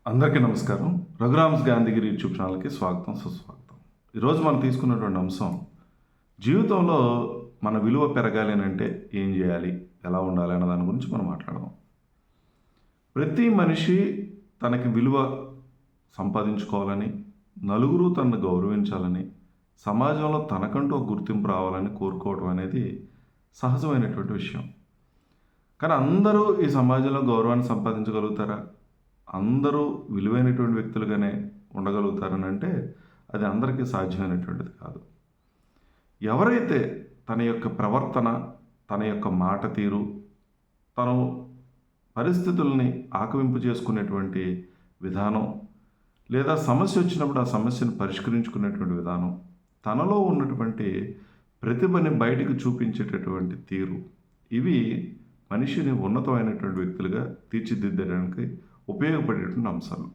అందరికీ నమస్కారం. రఘురామ్స్ గాంధీగిరి యూట్యూబ్ ఛానల్కి స్వాగతం, సుస్వాగతం. ఈరోజు మనం తీసుకున్నటువంటి అంశం, జీవితంలో మన విలువ పెరగాలి అని అంటే ఏం చేయాలి, ఎలా ఉండాలి అన్న దాని గురించి మనం మాట్లాడదాం. ప్రతి మనిషి తనకి విలువ సంపాదించుకోవాలని, నలుగురు తనను గౌరవించాలని, సమాజంలో తనకంటూ ఒక గుర్తింపు రావాలని కోరుకోవడం అనేది సహజమైనటువంటి విషయం. కానీ అందరూ ఈ సమాజంలో గౌరవాన్ని సంపాదించగలుగుతారా? అందరూ విలువైనటువంటి వ్యక్తులుగానే ఉండగలుగుతారని అంటే అది అందరికీ సాధ్యమైనటువంటిది కాదు. ఎవరైతే తన యొక్క ప్రవర్తన, తన యొక్క మాట తీరు, తను పరిస్థితుల్ని ఆకవింపు చేసుకునేటువంటి విధానం, లేదా సమస్య వచ్చినప్పుడు ఆ సమస్యను పరిష్కరించుకునేటువంటి విధానం, తనలో ఉన్నటువంటి ప్రతిభని బయటికి చూపించేటటువంటి తీరు, ఇవి మనిషిని ఉన్నతమైనటువంటి వ్యక్తులుగా తీర్చిదిద్దడానికి ఉపయోగపడేటువంటి అంశాలు.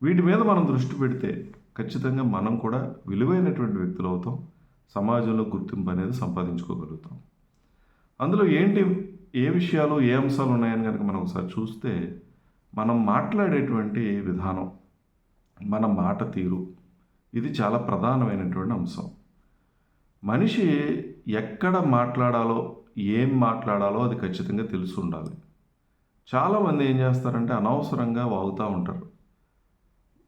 వీటి మీద మనం దృష్టి పెడితే ఖచ్చితంగా మనం కూడా విలువైనటువంటి వ్యక్తులు అవుతాం, సమాజంలో గుర్తింపు అనేది సంపాదించుకోగలుగుతాం. అందులో ఏ విషయాలు, ఏ అంశాలు ఉన్నాయని కనుక మనం ఒకసారి చూస్తే, మనం మాట్లాడేటువంటి విధానం, మన మాట తీరు, ఇది చాలా ప్రధానమైనటువంటి అంశం. మనిషి ఎక్కడ మాట్లాడాలో, ఏం మాట్లాడాలో అది ఖచ్చితంగా తెలిసి ఉండాలి. చాలామంది ఏం చేస్తారంటే అనవసరంగా వాగుతూ ఉంటారు.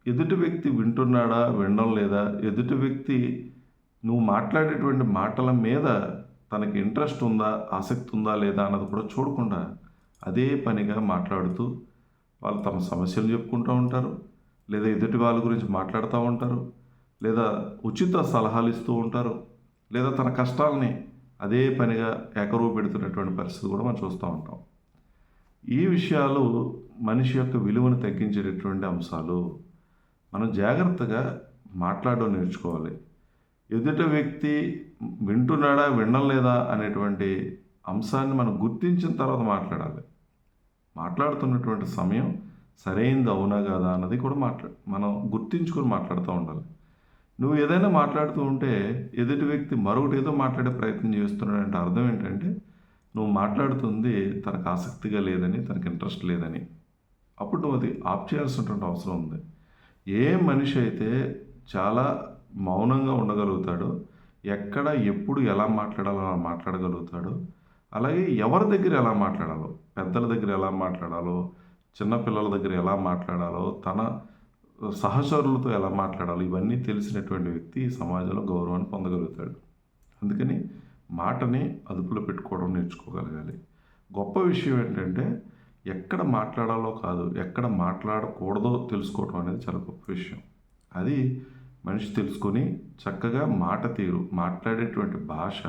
ఎదుటి వ్యక్తి వింటున్నాడా, వినడం లేదా, ఎదుటి వ్యక్తి నువ్వు మాట్లాడేటువంటి మాటల మీద తనకి ఇంట్రెస్ట్ ఉందా, ఆసక్తి ఉందా లేదా అన్నది కూడా చూడకుండా అదే పనిగా మాట్లాడుతూ వాళ్ళు తమ సమస్యలు చెప్పుకుంటూ ఉంటారు, లేదా ఎదుటి వాళ్ళ గురించి మాట్లాడుతూ ఉంటారు, లేదా ఉచిత సలహాలు ఇస్తూ ఉంటారు, లేదా తన కష్టాలని అదే పనిగా ఏకరువు పెడుతున్నటువంటి పరిస్థితి కూడా మనం చూస్తూ ఉంటాం. ఈ విషయాలు మనిషి యొక్క విలువను తగ్గించేటటువంటి అంశాలు. మనం జాగ్రత్తగా మాట్లాడడం నేర్చుకోవాలి. ఎదుటి వ్యక్తి వింటున్నాడా, వినడం లేదా అనేటువంటి అంశాన్ని మనం గుర్తించిన తర్వాత మాట్లాడాలి. మాట్లాడుతున్నటువంటి సమయం సరైనది అవునా కాదా అన్నది కూడా మనం గుర్తించుకొని మాట్లాడుతూ ఉండాలి. నువ్వు ఏదైనా మాట్లాడుతూ ఉంటే ఎదుటి వ్యక్తి మరొకటి ఏదో మాట్లాడే ప్రయత్నం చేస్తున్నాడంటే అర్థం ఏంటంటే, నువ్వు మాట్లాడుతుంది తనకు ఆసక్తిగా లేదని, తనకు ఇంట్రెస్ట్ లేదని. అప్పుడు నువ్వు అది ఆప్ చేయాల్సినటువంటి అవసరం ఉంది. ఏ మనిషి అయితే చాలా మౌనంగా ఉండగలుగుతాడో, ఎక్కడ ఎప్పుడు ఎలా మాట్లాడాలో అలా మాట్లాడగలుగుతాడో, అలాగే ఎవరి దగ్గర ఎలా మాట్లాడాలో, పెద్దల దగ్గర ఎలా మాట్లాడాలో, చిన్నపిల్లల దగ్గర ఎలా మాట్లాడాలో, తన సహచరులతో ఎలా మాట్లాడాలో, ఇవన్నీ తెలిసినటువంటి వ్యక్తి ఈ సమాజంలో గౌరవాన్ని పొందగలుగుతాడు. అందుకని మాటని అదుపులో పెట్టుకోవడం నేర్చుకోగలగాలి. గొప్ప విషయం ఏంటంటే, ఎక్కడ మాట్లాడాలో కాదు, ఎక్కడ మాట్లాడకూడదో తెలుసుకోవడం అనేది చాలా గొప్ప విషయం. అది మనిషి తెలుసుకొని చక్కగా మాట తీరు, మాట్లాడేటువంటి భాష,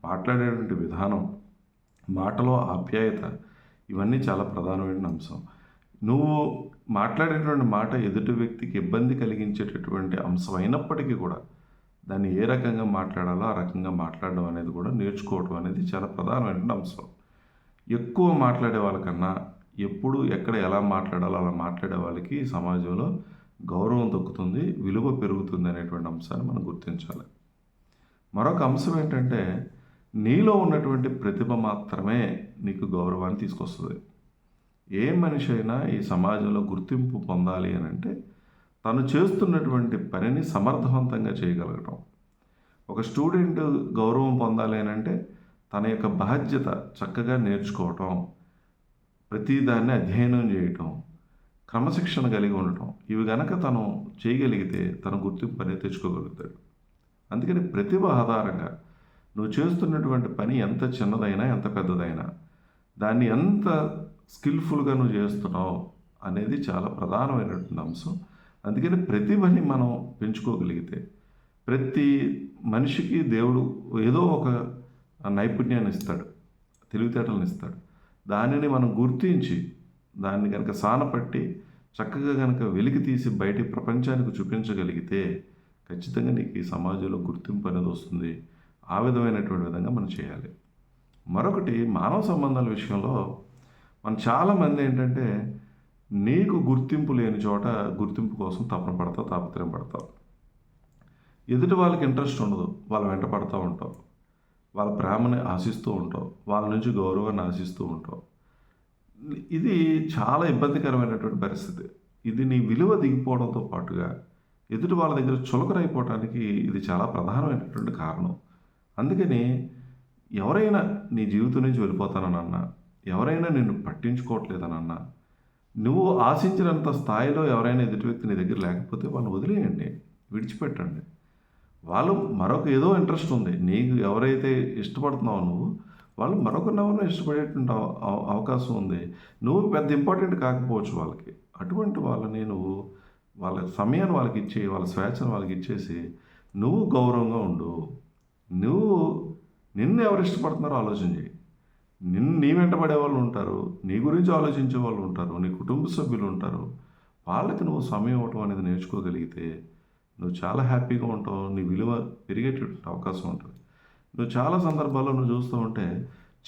మాట్లాడేటువంటి విధానం, మాటలో ఆప్యాయత, ఇవన్నీ చాలా ప్రధానమైన అంశం. నువ్వు మాట్లాడేటువంటి మాట ఎదుటి వ్యక్తికి ఇబ్బంది కలిగించేటటువంటి అంశం అయినప్పటికీ కూడా దాన్ని ఏ రకంగా మాట్లాడాలో ఆ రకంగా మాట్లాడడం అనేది కూడా నేర్చుకోవడం అనేది చాలా ప్రధానమైన అంశం. ఎక్కువ మాట్లాడే వాళ్ళకన్నా ఎప్పుడు ఎక్కడ ఎలా మాట్లాడాలో అలా మాట్లాడే వాళ్ళకి సమాజంలో గౌరవం దక్కుతుంది, విలువ పెరుగుతుంది అనేటువంటి అంశాన్ని మనం గుర్తించాలి. మరొక అంశం ఏంటంటే, నీలో ఉన్నటువంటి ప్రతిభ మాత్రమే నీకు గౌరవాన్ని తీసుకొస్తుంది. ఏ మనిషి అయినా ఈ సమాజంలో గుర్తింపు పొందాలి అని అంటే తను చేస్తున్నటువంటి పనిని సమర్థవంతంగా చేయగలగటం. ఒక స్టూడెంట్ గౌరవం పొందాలి అని అంటే తన యొక్క బాధ్యత చక్కగా నేర్చుకోవటం, ప్రతిదాన్ని అధ్యయనం చేయటం, క్రమశిక్షణ కలిగి ఉండటం, ఇవి గనక తను చేయగలిగితే తన గుర్తింపు అనేది తెచ్చుకోగలుగుతాడు. అందుకని ప్రతిభ ఆధారంగా నువ్వు చేస్తున్నటువంటి పని ఎంత చిన్నదైనా, ఎంత పెద్దదైనా, దాన్ని ఎంత స్కిల్ఫుల్గా నువ్వు చేస్తున్నావు అనేది చాలా ప్రధానమైనటువంటి అంశం. అందుకని ప్రతిభని మనం పెంచుకోగలిగితే, ప్రతి మనిషికి దేవుడు ఏదో ఒక నైపుణ్యాన్ని ఇస్తాడు, తెలివితేటలను ఇస్తాడు. దానిని మనం గుర్తించి దాన్ని కనుక సానపట్టి చక్కగా కనుక వెలికి తీసి బయటి ప్రపంచానికి చూపించగలిగితే ఖచ్చితంగా నీకు ఈ సమాజంలో గుర్తింపు అనేది వస్తుంది. ఆ విధమైనటువంటి విధంగా మనం చేయాలి. మరొకటి, మానవ సంబంధాల విషయంలో మనం చాలామంది ఏంటంటే, నీకు గుర్తింపు లేని చోట గుర్తింపు కోసం తపన పడతావు, తాపత్రయం పడతావు. ఎదుటి వాళ్ళకి ఇంట్రెస్ట్ ఉండదు, వాళ్ళ వెంట పడుతూ ఉంటావు, వాళ్ళ ప్రేమని ఆశిస్తూ ఉంటావు, వాళ్ళ నుంచి గౌరవాన్ని ఆశిస్తూ ఉంటావు. ఇది చాలా ఇబ్బందికరమైనటువంటి పరిస్థితి. ఇది నీ విలువ దిగిపోవడంతో పాటుగా ఎదుటి వాళ్ళ దగ్గర చులకనైపోవటానికి ఇది చాలా ప్రధానమైనటువంటి కారణం. అందుకని ఎవరైనా నీ జీవితం నుంచి వెళ్ళిపోతాననన్నా, ఎవరైనా నిన్ను పట్టించుకోవట్లేదనన్నా, నువ్వు ఆశించినంత స్థాయిలో ఎవరైనా ఎదుటి వ్యక్తి నీ దగ్గర లేకపోతే వాళ్ళని వదిలేయండి. విడిచిపెట్టండి. వాళ్ళు మరొక ఏదో ఇంట్రెస్ట్ ఉంది. నీకు ఎవరైతే ఇష్టపడుతున్నావో నువ్వు, వాళ్ళు మరొకరినెవరినో ఇష్టపడేటువంటి అవకాశం ఉంది. నువ్వు పెద్ద ఇంపార్టెంట్ కాకపోవచ్చు వాళ్ళకి. అటువంటి వాళ్ళని నువ్వు వాళ్ళ సమయాన్ని వాళ్ళకిచ్చి, వాళ్ళ స్వేచ్ఛను వాళ్ళకిచ్చేసి, నువ్వు గౌరవంగా ఉండు. నువ్వు నిన్ను ఎవరు ఇష్టపడుతున్నారో ఆలోచన చెయ్యి. నీ వెంట పడేవాళ్ళు ఉంటారు. నీ గురించి ఆలోచించే వాళ్ళు ఉంటారు. నీ కుటుంబ సభ్యులు ఉంటారు. వాళ్ళకి నువ్వు సమయం ఇవ్వటం అనేది నేర్చుకోగలిగితే, నువ్వు చాలా హ్యాపీగా ఉంటావు. నీ విలువ పెరిగేటటువంటి అవకాశం ఉంటుంది. నువ్వు చాలా సందర్భాల్లో నువ్వు చూస్తూ ఉంటే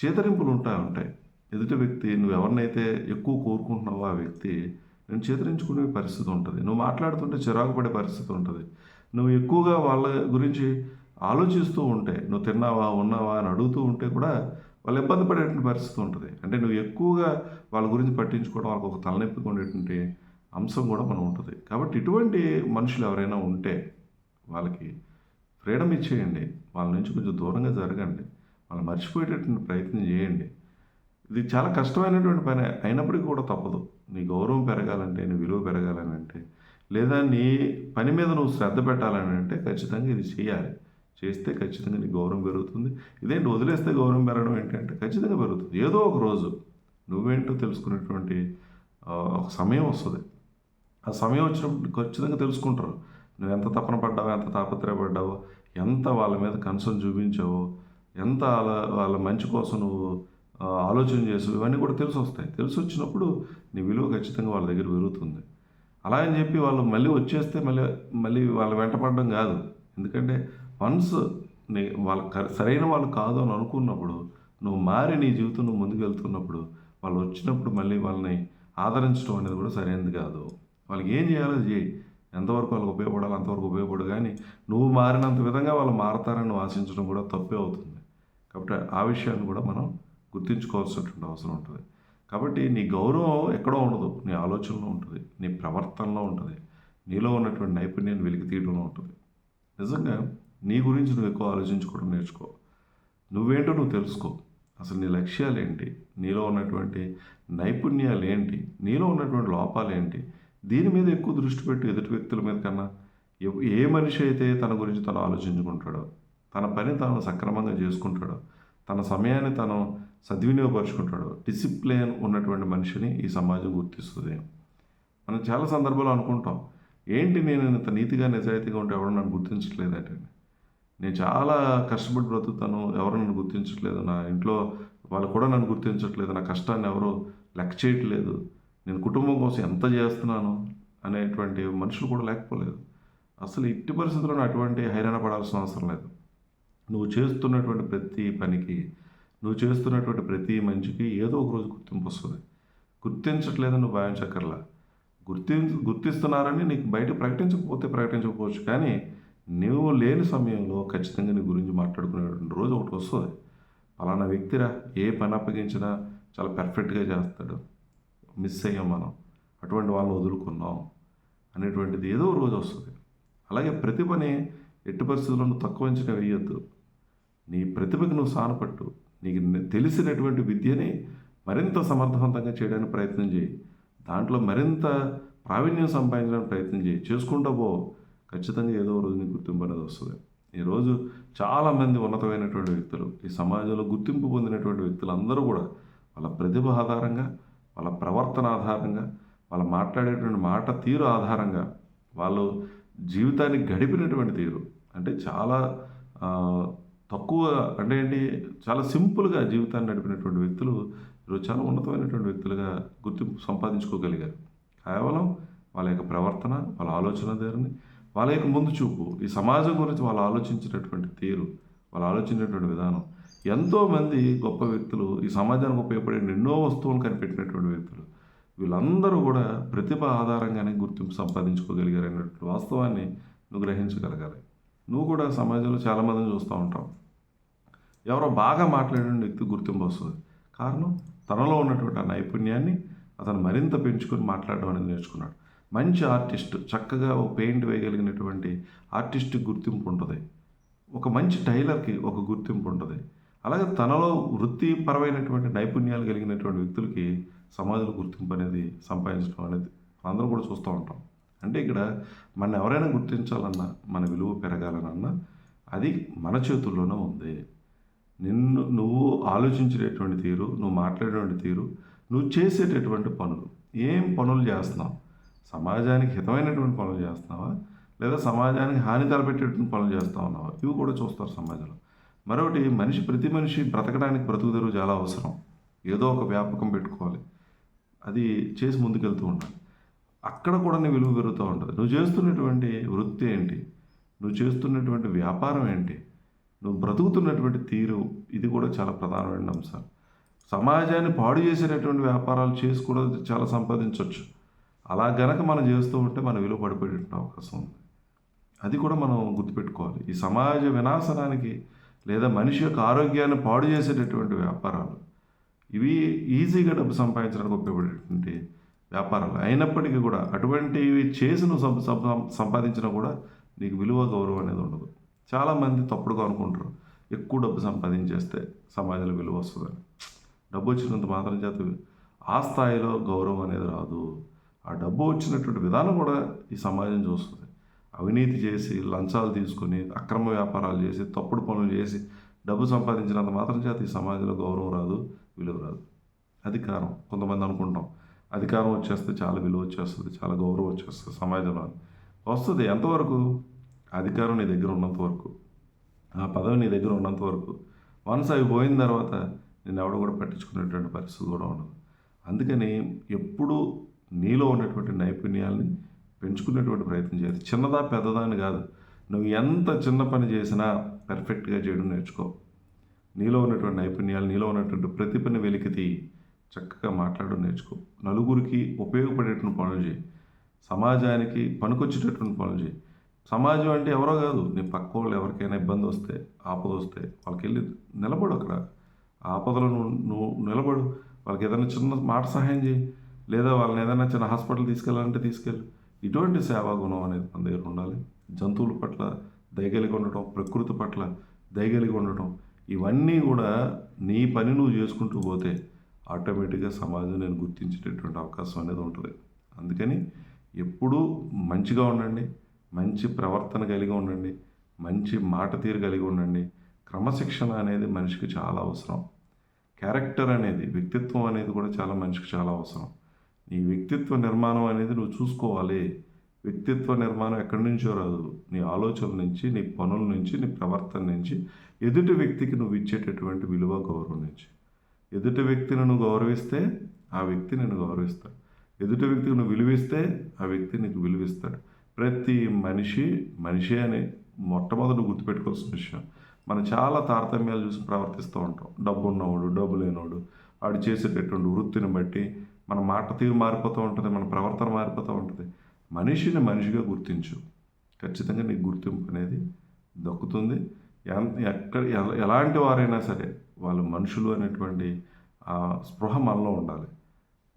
చేతరింపులు ఉంటాయి. ఎదుటి వ్యక్తి నువ్వు ఎవరినైతే ఎక్కువ కోరుకుంటున్నావో ఆ వ్యక్తి నేను చేతరించుకునే పరిస్థితి ఉంటుంది. నువ్వు మాట్లాడుతుంటే చిరాకు పడే పరిస్థితి ఉంటుంది. నువ్వు ఎక్కువగా వాళ్ళ గురించి ఆలోచిస్తూ ఉంటే, నువ్వు తిన్నావా, ఉన్నావా అని అడుగుతూ ఉంటే కూడా వాళ్ళు ఇబ్బంది పడేటువంటి పరిస్థితి ఉంటుంది. అంటే నువ్వు ఎక్కువగా వాళ్ళ గురించి పట్టించుకోవడం, వాళ్ళకి ఒక తలనొప్పిగా ఉండేటువంటి అంశం కూడా మనం ఉంటుంది. కాబట్టి ఇటువంటి మనుషులు ఎవరైనా ఉంటే వాళ్ళకి ఫ్రీడమ్ ఇచ్చేయండి. వాళ్ళ నుంచి కొంచెం దూరంగా జరగండి. వాళ్ళు మర్చిపోయేటటువంటి ప్రయత్నం చేయండి. ఇది చాలా కష్టమైనటువంటి పని అయినప్పటికీ కూడా తప్పదు. నీ గౌరవం పెరగాలంటే, నీ విలువ పెరగాలని అంటే, లేదా నీ పని మీద నువ్వు శ్రద్ధ పెట్టాలని అంటే ఖచ్చితంగా ఇది చేయాలి. చేస్తే ఖచ్చితంగా నీ గౌరవం పెరుగుతుంది. ఇదేంటి వదిలేస్తే గౌరవం పెరగడం ఏంటంటే ఖచ్చితంగా పెరుగుతుంది. ఏదో ఒక రోజు నువ్వేంటో తెలుసుకునేటువంటి ఒక సమయం వస్తుంది. ఆ సమయం వచ్చినప్పుడు ఖచ్చితంగా తెలుసుకుంటారు. నువ్వు ఎంత తపన పడ్డావో, ఎంత తాపత్రయపడ్డావో, ఎంత వాళ్ళ మీద కన్సర్న్ చూపించావో, ఎంత వాళ్ళ మంచి కోసం నువ్వు ఆలోచన చేసావు, ఇవన్నీ కూడా తెలిసొస్తాయి. తెలిసొచ్చినప్పుడు నీ విలువ ఖచ్చితంగా వాళ్ళ దగ్గర పెరుగుతుంది. అలా అని చెప్పి వాళ్ళు మళ్ళీ వచ్చేస్తే మళ్ళీ వాళ్ళ వెంట పడడం కాదు. ఎందుకంటే వన్స్ వాళ్ళ సరైన వాళ్ళు కాదు అని అనుకున్నప్పుడు, నువ్వు మారి నీ జీవితం నువ్వు ముందుకు వెళ్తున్నప్పుడు, వాళ్ళు వచ్చినప్పుడు మళ్ళీ వాళ్ళని ఆదరించడం అనేది కూడా సరైనది కాదు. వాళ్ళకి ఏం చేయాలో అది చేయి. ఎంతవరకు వాళ్ళకి ఉపయోగపడాలో అంతవరకు ఉపయోగపడు. కానీ నువ్వు మారినంత విధంగా వాళ్ళు మారతారని నువ్వు ఆశించడం కూడా తప్పే అవుతుంది. కాబట్టి ఆ విషయాన్ని కూడా మనం గుర్తుంచుకోవాల్సినటువంటి అవసరం ఉంటుంది. కాబట్టి నీ గౌరవం ఎక్కడో ఉండదు. నీ ఆలోచనలో ఉంటుంది. నీ ప్రవర్తనలో ఉంటుంది. నీలో ఉన్నటువంటి నైపుణ్యాన్ని వెలికి తీయడంలో ఉంటుంది. నిజంగా నీ గురించి నువ్వు ఎక్కువ ఆలోచించుకోవడం నేర్చుకో. నువ్వేంటో నువ్వు తెలుసుకో. అసలు నీ లక్ష్యాలు ఏంటి, నీలో ఉన్నటువంటి నైపుణ్యాలు ఏంటి, నీలో ఉన్నటువంటి లోపాలు ఏంటి, దీని మీద ఎక్కువ దృష్టి పెట్టి ఎదుటి వ్యక్తుల మీద కన్నా ఏ మనిషి అయితే తన గురించి తను ఆలోచించుకుంటాడో, తన పని తాను సక్రమంగా చేసుకుంటాడో, తన సమయాన్ని తను సద్వినియోగపరుచుకుంటాడో, డిసిప్లిన్ ఉన్నటువంటి మనిషిని ఈ సమాజం గుర్తిస్తుంది. మనం చాలా సందర్భాలు అనుకుంటాం, ఏంటి నేను ఇంత నీతిగా నిజాయితీగా ఉంటే ఎవరు నన్ను గుర్తించట్లేదంటే, నేను చాలా కష్టపడి బ్రతుకుతాను, ఎవరు నన్ను గుర్తించట్లేదు, నా ఇంట్లో వాళ్ళు కూడా నన్ను గుర్తించట్లేదు, నా కష్టాన్ని ఎవరు లెక్క చేయట్లేదు, నేను కుటుంబం కోసం ఎంత చేస్తున్నాను అనేటువంటి మనుషులు కూడా లేకపోలేదు. అసలు ఇట్టి పరిస్థితుల్లో అటువంటి హైరాణ పడాల్సిన అవసరం లేదు. నువ్వు చేస్తున్నటువంటి ప్రతి పనికి, నువ్వు చేస్తున్నటువంటి ప్రతి మంచికి ఏదో ఒక రోజు గుర్తింపు వస్తుంది. గుర్తించట్లేదని నువ్వు భావించక్కర్లా. గుర్తిస్తున్నారని నీకు బయట ప్రకటించకపోవచ్చు, కానీ నువ్వు లేని సమయంలో ఖచ్చితంగా నీ గురించి మాట్లాడుకునేటువంటి రోజు ఒకటి వస్తుంది. అలానా వ్యక్తిరా, ఏ పని అప్పగించినా చాలా పర్ఫెక్ట్గా చేస్తాడు, మిస్ అయ్యాం మనం, అటువంటి వాళ్ళని వదులుకున్నాం అనేటువంటిది ఏదో రోజు వస్తుంది. అలాగే ప్రతిభని ఎట్టి పరిస్థితుల్లో నువ్వు తక్కువ అంచనా వేయొద్దు. నీ ప్రతిభకు నువ్వు సానపట్టు. నీకు తెలిసినటువంటి విద్యని మరింత సమర్థవంతంగా చేయడానికి ప్రయత్నం చేయి. దాంట్లో మరింత ప్రావీణ్యం సంపాదించడానికి ప్రయత్నం చేయి. చేసుకుంటూ పో. ఖచ్చితంగా ఏదో రోజు నీకు గుర్తింపు అనేది వస్తుంది. ఈరోజు చాలామంది ఉన్నతమైనటువంటి వ్యక్తులు, ఈ సమాజంలో గుర్తింపు పొందినటువంటి వ్యక్తులు అందరూ కూడా వాళ్ళ ప్రతిభ ఆధారంగా, వాళ్ళ ప్రవర్తన ఆధారంగా, వాళ్ళు మాట్లాడేటువంటి మాట తీరు ఆధారంగా, వాళ్ళు జీవితాన్ని గడిపినటువంటి తీరు అంటే చాలా తక్కువ, అంటే ఏంటి, చాలా సింపుల్గా జీవితాన్ని నడిపినటువంటి వ్యక్తులు ఈరోజు చాలా ఉన్నతమైనటువంటి వ్యక్తులుగా గుర్తింపు సంపాదించుకోగలిగారు. కేవలం వాళ్ళ యొక్క ప్రవర్తన, వాళ్ళ ఆలోచన ధోరణి, వాళ్ళ యొక్క ముందు చూపు, ఈ సమాజం గురించి వాళ్ళు ఆలోచించినటువంటి తీరు, వాళ్ళు ఆలోచించినటువంటి విధానం. ఎంతోమంది గొప్ప వ్యక్తులు, ఈ సమాజానికి ఉపయోగపడే ఎన్నో వస్తువులు కనిపెట్టినటువంటి వ్యక్తులు, వీళ్ళందరూ కూడా ప్రతిభ ఆధారంగానే గుర్తింపు సంపాదించుకోగలిగారు అనేటువంటి వాస్తవాన్ని నువ్వు గ్రహించగలగాలి. నువ్వు కూడా సమాజంలో చాలామందిని చూస్తూ ఉంటావు. ఎవరో బాగా మాట్లాడిన వ్యక్తి గుర్తింపు వస్తుంది. కారణం, తనలో ఉన్నటువంటి ఆ నైపుణ్యాన్ని అతను మరింత పెంచుకొని మాట్లాడడం అనేది నేర్చుకున్నాడు. మంచి ఆర్టిస్ట్, చక్కగా ఒక పెయింట్ వేయగలిగినటువంటి ఆర్టిస్ట్కి గుర్తింపు ఉంటుంది. ఒక మంచి టైలర్కి ఒక గుర్తింపు ఉంటుంది. అలాగే తనలో వృత్తిపరమైనటువంటి నైపుణ్యాలు కలిగినటువంటి వ్యక్తులకి సమాజంలో గుర్తింపు అనేది సంపాదించడం అనేది అందరూ కూడా చూస్తూ ఉంటాం. అంటే ఇక్కడ మన ఎవరైనా గుర్తించాలన్నా, మన విలువ పెరగాలనన్నా అది మన చేతుల్లోనే ఉంది. నువ్వు ఆలోచించేటటువంటి తీరు, నువ్వు మాట్లాడేటువంటి తీరు, నువ్వు చేసేటటువంటి పనులు, ఏం పనులు చేస్తున్నావు? సమాజానికి హితమైనటువంటి పనులు చేస్తున్నావా, లేదా సమాజానికి హాని తలపెట్టేటువంటి పనులు చేస్తూ ఉన్నావా? ఇవి కూడా చూస్తారు సమాజంలో. మరొకటి, ప్రతి మనిషి బ్రతకడానికి బ్రతుకుదెరువు చాలా అవసరం. ఏదో ఒక వ్యాపకం పెట్టుకోవాలి, అది చేసి ముందుకెళ్తూ ఉండాలి. అక్కడ కూడా నీ విలువ పెరుగుతూ ఉంటుంది. నువ్వు చేస్తున్నటువంటి వృత్తి ఏంటి, నువ్వు చేస్తున్నటువంటి వ్యాపారం ఏంటి, నువ్వు బ్రతుకుతున్నటువంటి తీరు, ఇది కూడా చాలా ప్రధానమైన అంశాలు. సమాజాన్ని పాడు చేసేటటువంటి వ్యాపారాలు చేసి కూడా చాలా సంపాదించవచ్చు. అలా గనక మనం చేస్తూ ఉంటే మన విలువ పడిపోయే అవకాశం ఉంది. అది కూడా మనం గుర్తుపెట్టుకోవాలి. ఈ సమాజ వినాశనానికి లేదా మనిషి యొక్క ఆరోగ్యాన్ని పాడు చేసేటటువంటి వ్యాపారాలు, ఇవి ఈజీగా డబ్బు సంపాదించడానికి ఉపయోగపడేటువంటి వ్యాపారాలు అయినప్పటికీ కూడా అటువంటివి చేసి నువ్వు సంపాదించినా కూడా నీకు విలువ, గౌరవం అనేది ఉండదు. చాలామంది తప్పుడుగా అనుకుంటారు, ఎక్కువ డబ్బు సంపాదించేస్తే సమాజంలో విలువ వస్తుందని. డబ్బు వచ్చినంత మాత్రం చేత ఆ స్థాయిలో గౌరవం అనేది రాదు. ఆ డబ్బు వచ్చినటువంటి విధానం కూడా ఈ సమాజం చూస్తుంది. అవినీతి చేసి, లంచాలు తీసుకొని, అక్రమ వ్యాపారాలు చేసి, తప్పుడు పనులు చేసి డబ్బు సంపాదించినంత మాత్రం చేత ఈ సమాజంలో గౌరవం రాదు, విలువ రాదు. అధికారం, కొంతమంది అనుకుంటాం అధికారం వచ్చేస్తే చాలా విలువ వచ్చేస్తుంది, చాలా గౌరవం వచ్చేస్తుంది సమాజంలో. వస్తుంది ఎంతవరకు? అధికారం నీ దగ్గర ఉన్నంత వరకు, ఆ పదవి నీ దగ్గర ఉన్నంత వరకు. వన్స్ అవి పోయిన తర్వాత నేను ఎవడ కూడా పట్టించుకునేటువంటి పరిస్థితి కూడా ఉండదు. అందుకని ఎప్పుడూ నీలో ఉన్నటువంటి నైపుణ్యాలని పెంచుకునేటువంటి ప్రయత్నం చేయాలి. చిన్నదా పెద్దదా అని కాదు, నువ్వు ఎంత చిన్న పని చేసినా పర్ఫెక్ట్గా చేయడం నేర్చుకో. నీలో ఉన్నటువంటి నైపుణ్యాలు, నీలో ఉన్నటువంటి ప్రతిభని వెలికితీ, చక్కగా మాట్లాడడం నేర్చుకో. నలుగురికి ఉపయోగపడేటువంటి పనులు చేయి, సమాజానికి పనికొచ్చేటటువంటి పనులు చేయి. సమాజం అంటే ఎవరో కాదు, నీ పక్క వాళ్ళు ఎవరికైనా ఇబ్బంది వస్తే, ఆపద వస్తే వాళ్ళకి వెళ్ళి నిలబడు. అక్కడ ఆపదలో నువ్వు నిలబడు. వాళ్ళకి ఏదైనా చిన్న మాట సహాయం చేయి, లేదా వాళ్ళని ఏదైనా చిన్న హాస్పిటల్ తీసుకెళ్ళాలంటే తీసుకెళ్ళు. ఇటువంటి సేవా గుణం అనేది మన దగ్గర ఉండాలి. జంతువుల పట్ల దయగలిగి ఉండటం, ప్రకృతి పట్ల దయగలిగి ఉండటం, ఇవన్నీ కూడా నీ పని నువ్వు చేసుకుంటూ పోతే ఆటోమేటిక్గా సమాజం నేను గుర్తించేటటువంటి అవకాశం అనేది ఉంటుంది. అందుకని ఎప్పుడూ మంచిగా ఉండండి, మంచి ప్రవర్తన కలిగి ఉండండి, మంచి మాట తీరు కలిగి ఉండండి. క్రమశిక్షణ అనేది మనిషికి చాలా అవసరం. క్యారెక్టర్ అనేది, వ్యక్తిత్వం అనేది కూడా చాలా మనిషికి చాలా అవసరం. నీ వ్యక్తిత్వ నిర్మాణం అనేది నువ్వు చూసుకోవాలి. వ్యక్తిత్వ నిర్మాణం ఎక్కడి నుంచో రాదు, నీ ఆలోచనల నుంచి, నీ పనుల నుంచి, నీ ప్రవర్తన నుంచి, ఎదుటి వ్యక్తికి నువ్వు ఇచ్చేటటువంటి విలువ, గౌరవం నుంచి. ఎదుటి వ్యక్తిని నువ్వు గౌరవిస్తే ఆ వ్యక్తి నిన్ను గౌరవిస్తాడు. ఎదుటి వ్యక్తికి నువ్వు విలువిస్తే ఆ వ్యక్తి నీకు విలువిస్తాడు. ప్రతి మనిషి అని మొట్టమొదటి గుర్తుపెట్టుకోవాల్సిన విషయం. మనం చాలా తారతమ్యాలు చూసి ప్రవర్తిస్తూ ఉంటాం. డబ్బు ఉన్నవాడు, డబ్బు లేనివాడు, వాడు చేసేటటువంటి వృత్తిని బట్టి మన మాట తీరు మారిపోతూ ఉంటుంది, మన ప్రవర్తన మారిపోతూ ఉంటుంది. మనిషిని మనిషిగా గుర్తించు, ఖచ్చితంగా నీకు గుర్తింపు అనేది దక్కుతుంది. ఎలాంటి వారైనా సరే వాళ్ళు మనుషులు అనేటువంటి స్పృహ మనలో ఉండాలి.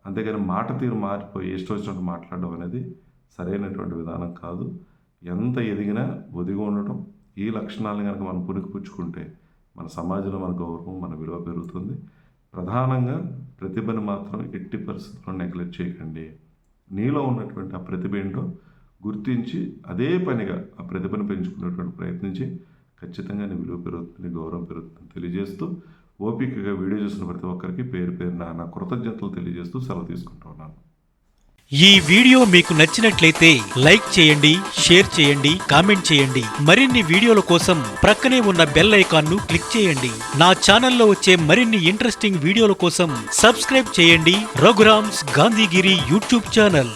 అంతేగాని మాట తీరు మారిపోయి ఇష్టం వచ్చినట్టు మాట్లాడడం అనేది సరైనటువంటి విధానం కాదు. ఎంత ఎదిగినా ఒదిగి ఉండటం, ఈ లక్షణాలను కనుక మనం పుణికిపుచ్చుకుంటే మన సమాజంలో మన గౌరవం, మన విలువ పెరుగుతుంది. ప్రధానంగా ప్రతిభను మాత్రం ఎట్టి పరిస్థితుల్లో నెగ్లెక్ట్ చేయకండి. నీలో ఉన్నటువంటి ఆ ప్రతిభ ఏంటో గుర్తించి అదే పనిగా ఆ ప్రతిభను పెంచుకునేటువంటి ప్రయత్నించి ఖచ్చితంగా నీ విలువ పెరుగుతుంది, గౌరవం పెరుగుతుంది తెలియజేస్తూ, ఓపికగా వీడియో చూసిన ప్రతి ఒక్కరికి పేరు పేరున నా కృతజ్ఞతలు తెలియజేస్తూ సెలవు తీసుకుంటూ ఉన్నాను. ఈ వీడియో మీకు నచ్చినట్లయితే లైక్ చేయండి, షేర్ చేయండి, కామెంట్ చేయండి. మరిన్ని వీడియోల కోసం ప్రక్కనే ఉన్న బెల్ ఐకాన్ ను క్లిక్ చేయండి. నా ఛానల్లో వచ్చే మరిన్ని ఇంట్రెస్టింగ్ వీడియోల కోసం సబ్స్క్రైబ్ చేయండి రఘురామ్స్ గాంధీగిరి యూట్యూబ్ ఛానల్.